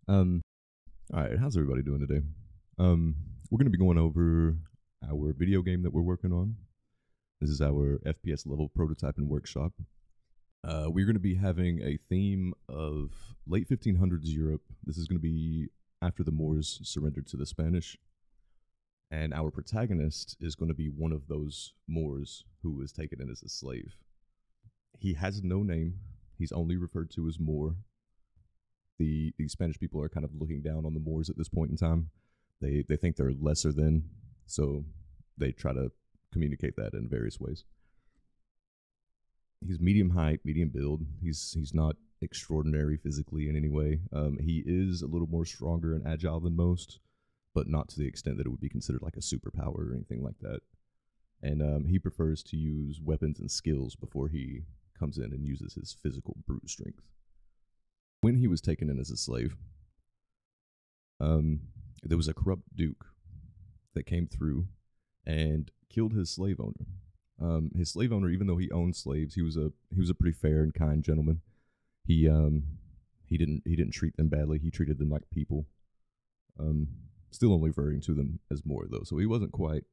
Um, all right, how's everybody doing today? We're going to be going over our video game that we're working on. This is our FPS level prototype and workshop. We're going to be having a theme of late 1500s Europe. This is going to be after the Moors surrendered to the Spanish. And our protagonist is going to be one of those Moors who was taken in as a slave. He has no name. He's only referred to as Moor. The Spanish people are kind of looking down on the Moors at this point in time. They think they're lesser than, so they try to communicate that in various ways. He's medium height, medium build. He's not extraordinary physically in any way. He is a little more stronger and agile than most, but not to the extent that it would be considered like a superpower or anything like that. And he prefers to use weapons and skills before he comes in and uses his physical brute strength. When he was taken in as a slave, there was a corrupt duke that came through and killed his slave owner. His slave owner, even though he owned slaves, he was a pretty fair and kind gentleman. He didn't treat them badly. He treated them like people. Still only referring to them as Moor though, so he wasn't quite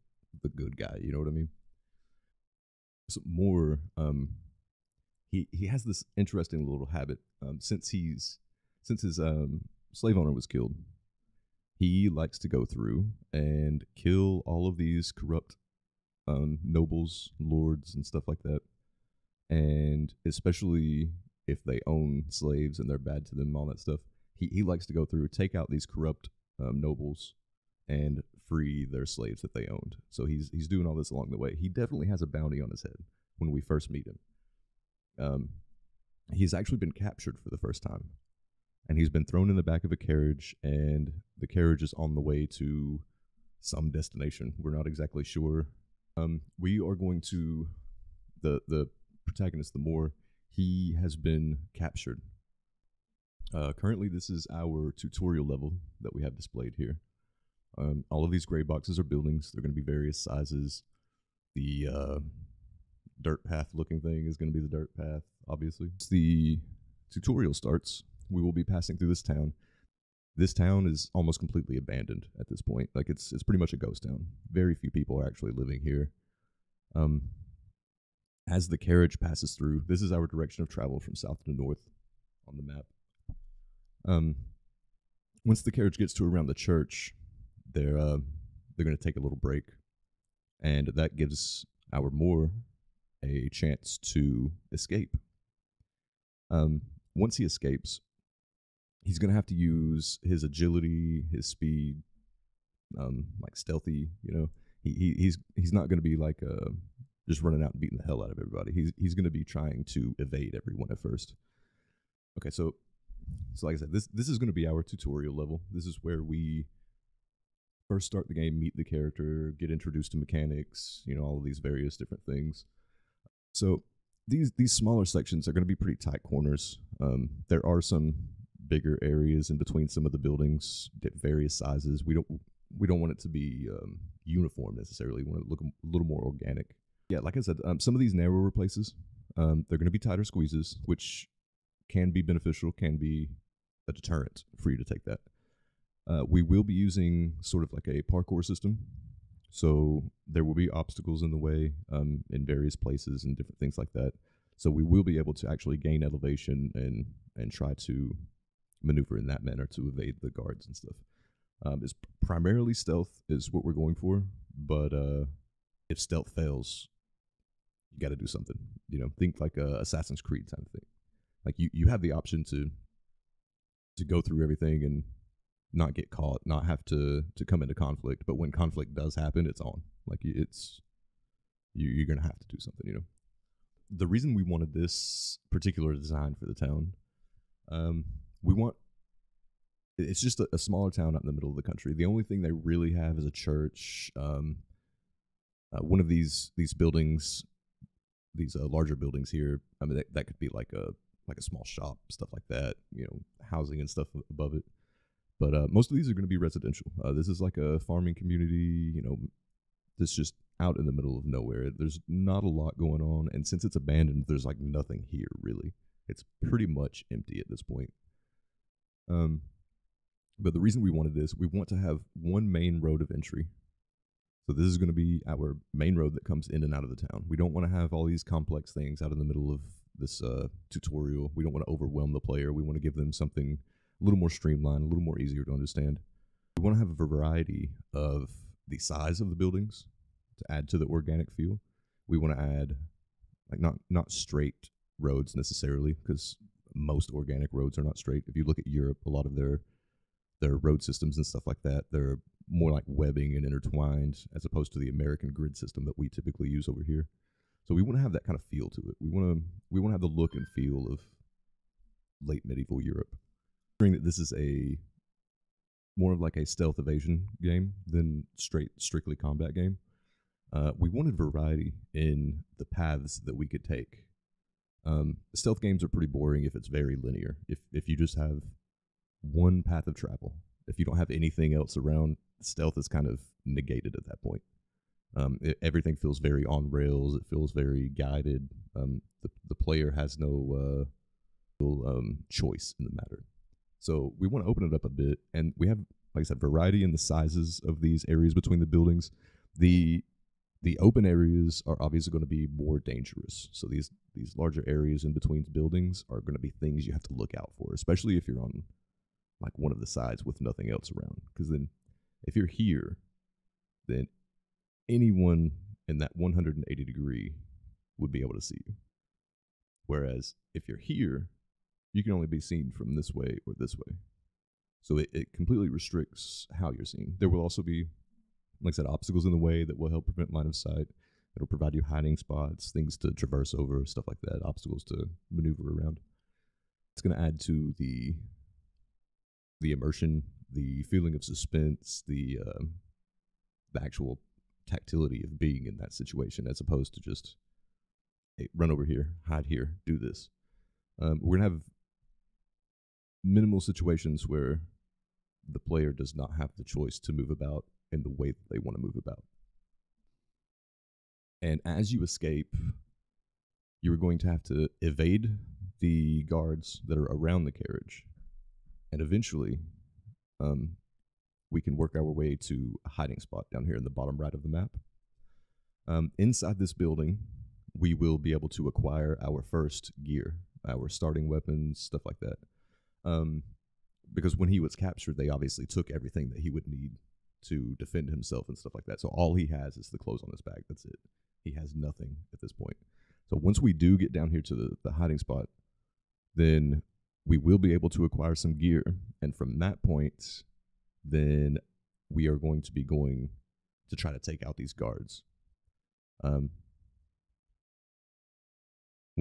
the good guy. You know what I mean? So Moor, he has this interesting little habit. Since his slave owner was killed, he likes to go through and kill all of these corrupt nobles, lords, and stuff like that. And especially if they own slaves and they're bad to them, all that stuff, he likes to go through, take out these corrupt nobles, and free their slaves that they owned. So he's doing all this along the way. He definitely has a bounty on his head when we first meet him. He's actually been captured for the first time, and he's been thrown in the back of a carriage, and the carriage is on the way to some destination. We're not exactly sure. We are going to the protagonist, the Moor. He has been captured. Currently, this is our tutorial level that we have displayed here. All of these gray boxes are buildings. They're going to be various sizes. The dirt path looking thing is going to be the dirt path, obviously. As the tutorial starts, we will be passing through this town. This town is almost completely abandoned at this point. Like it's pretty much a ghost town. Very few people are actually living here. As the carriage passes through, this is our direction of travel from south to north on the map. Once the carriage gets to around the church, they're going to take a little break, and that gives our Moor a chance to escape. Once he escapes, he's going to have to use his agility, his speed, like stealthy. You know, he's not going to be like just running out and beating the hell out of everybody. He's going to be trying to evade everyone at first. Okay, so like I said, this is going to be our tutorial level. This is where we first start the game, meet the character, get introduced to mechanics, you know, all of these various different things. So these smaller sections are going to be pretty tight corners. There are some bigger areas in between some of the buildings at various sizes. We don't want it to be uniform necessarily. We want it to look a little more organic. Yeah, like I said, some of these narrower places, they're going to be tighter squeezes, which can be beneficial, can be a deterrent for you to take that. We will be using sort of like a parkour system. So there will be obstacles in the way in various places and different things like that. So we will be able to actually gain elevation and try to maneuver in that manner to evade the guards and stuff. It's primarily stealth is what we're going for, but if stealth fails, you got to do something. You know, think like a Assassin's Creed kind of thing. Like you have the option to go through everything and not get caught, not have to come into conflict. But when conflict does happen, it's on. Like you're gonna have to do something. You know, the reason we wanted this particular design for the town, we want. It's just a smaller town out in the middle of the country. The only thing they really have is a church. One of these buildings, these larger buildings here. I mean, that could be like a small shop, stuff like that. You know, housing and stuff above it. But most of these are going to be residential. This is like a farming community, you know, that's just out in the middle of nowhere. There's not a lot going on. And since it's abandoned, there's like nothing here, really. It's pretty much empty at this point. But the reason we wanted this, we want to have one main road of entry. So this is going to be our main road that comes in and out of the town. We don't want to have all these complex things out in the middle of this tutorial. We don't want to overwhelm the player. We want to give them something a little more streamlined, a little more easier to understand. We want to have a variety of the size of the buildings to add to the organic feel. We want to add like not straight roads necessarily, because most organic roads are not straight. If you look at Europe, a lot of their road systems and stuff like that, they're more like webbing and intertwined, as opposed to the American grid system that we typically use over here. So we want to have that kind of feel to it. We want to have the look and feel of late medieval Europe. Considering that this is a more of like a stealth evasion game than strictly combat game, we wanted variety in the paths that we could take. Stealth games are pretty boring if it's very linear. If you just have one path of travel, if you don't have anything else around, stealth is kind of negated at that point. Everything feels very on rails. It feels very guided. The player has no choice in the matter. So we want to open it up a bit, and we have, like I said, variety in the sizes of these areas between the buildings. The open areas are obviously going to be more dangerous. So these larger areas in between buildings are going to be things you have to look out for, especially if you're on like one of the sides with nothing else around. Because then if you're here, then anyone in that 180 degree would be able to see you. Whereas if you're here, you can only be seen from this way or this way. So it completely restricts how you're seen. There will also be, like I said, obstacles in the way that will help prevent line of sight. It'll provide you hiding spots, things to traverse over, stuff like that, obstacles to maneuver around. It's going to add to the immersion, the feeling of suspense, the actual tactility of being in that situation, as opposed to just, hey, run over here, hide here, do this. We're going to have minimal situations where the player does not have the choice to move about in the way that they want to move about. And as you escape, you're going to have to evade the guards that are around the carriage. And eventually, we can work our way to a hiding spot down here in the bottom right of the map. Inside this building, we will be able to acquire our first gear, our starting weapons, stuff like that. Because when he was captured, they obviously took everything that he would need to defend himself and stuff like that. So all he has is the clothes on his back. That's it. He has nothing at this point. So once we do get down here to the hiding spot, then we will be able to acquire some gear. And from that point, then we are going to be going to try to take out these guards. When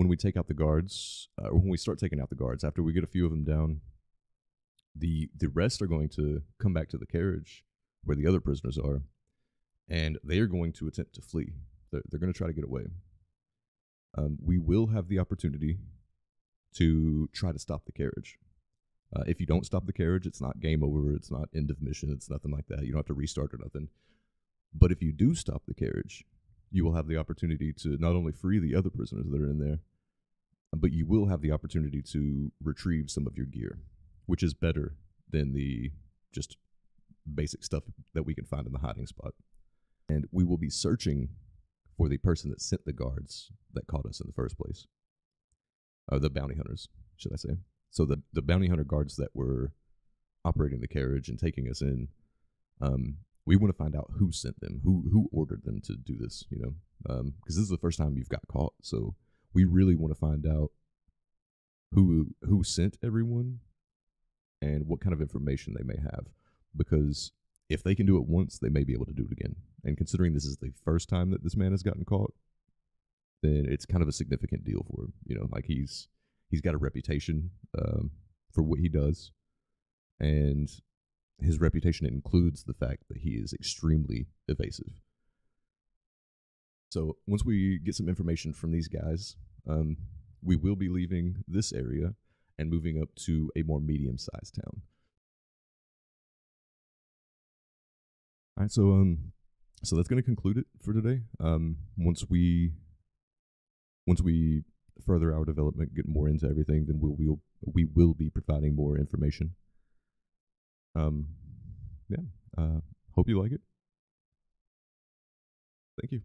we take out the guards, or when we start taking out the guards, after we get a few of them down, the rest are going to come back to the carriage where the other prisoners are, and they are going to attempt to flee. They're going to try to get away. We will have the opportunity to try to stop the carriage. If you don't stop the carriage, it's not game over. It's not end of mission. It's nothing like that. You don't have to restart or nothing. But if you do stop the carriage, you will have the opportunity to not only free the other prisoners that are in there, but you will have the opportunity to retrieve some of your gear, which is better than the just basic stuff that we can find in the hiding spot. And we will be searching for the person that sent the guards that caught us in the first place. The bounty hunters, should I say. So the bounty hunter guards that were operating the carriage and taking us in, we want to find out who sent them, who ordered them to do this, you know, because this is the first time you've got caught. So we really want to find out who sent everyone and what kind of information they may have, because if they can do it once, they may be able to do it again. And considering this is the first time that this man has gotten caught, then it's kind of a significant deal for him. You know, like he's got a reputation for what he does, and his reputation includes the fact that he is extremely evasive. So once we get some information from these guys, we will be leaving this area and moving up to a more medium-sized town. All right, so that's going to conclude it for today. Once we further our development, get more into everything, then we will be providing more information. Um, yeah. Hope you like it. Thank you.